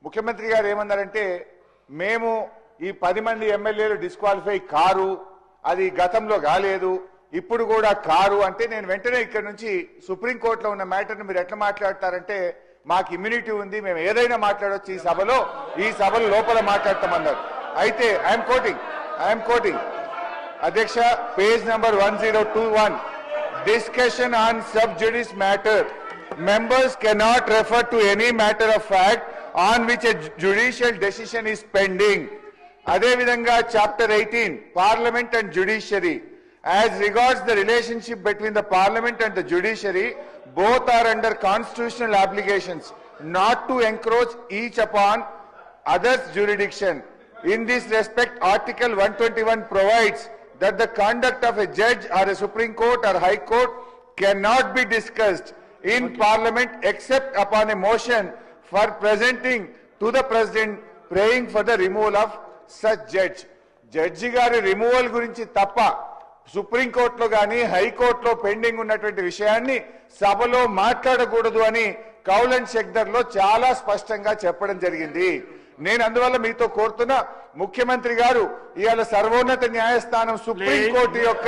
ముఖ్యమంత్రి గారు ఏమన్నారంటే మేము ఈ 10 మంది ఎమ్మెల్యేలు డిస్క్వాలిఫై కారు, అది గతంలో కాలేదు, ఇప్పుడు కూడా కారు అంటే నేను వెంటనే ఇక్కడ నుంచి సుప్రీంకోర్టులో ఉన్న మ్యాటర్ని మీరు ఎట్లా మాట్లాడతారంటే మాకు ఇమ్యూనిటీ ఉంది, మేము ఏదైనా మాట్లాడవచ్చు ఈ సభలో లోపల మాట్లాడతామన్నారు. అయితే ఐఎమ్ కోటింగ్ అధ్యక్ష, page number 1021, discussion on sub జుడిస్ matter, members cannot refer to any matter of fact on which a judicial decision is pending. Ade vidhanga chapter 18, Parliament and Judiciary, as regards the relationship between the Parliament and the Judiciary, both are under constitutional obligations not to encroach each upon others' jurisdiction. In this respect, Article 121 provides that the conduct of a judge or a Supreme Court or High Court cannot be discussed in Parliament except upon a motion for presenting to the President praying for the removal of such judge. Judge గారి removal గురించి తప్ప supreme కోర్టులో గాని హైకోర్టులో pending ఉన్నటువంటి విషయాన్ని సభలో మాట్లాడకూడదు అని కౌల్ అండ్ షెక్దర్ లో చాలా స్పష్టంగా చెప్పడం జరిగింది. నేను అందువల్ల మీతో కోరుతున్నా, ముఖ్యమంత్రి గారు ఇవాళ సర్వోన్నత న్యాయస్థానం సుప్రీం కోర్టు యొక్క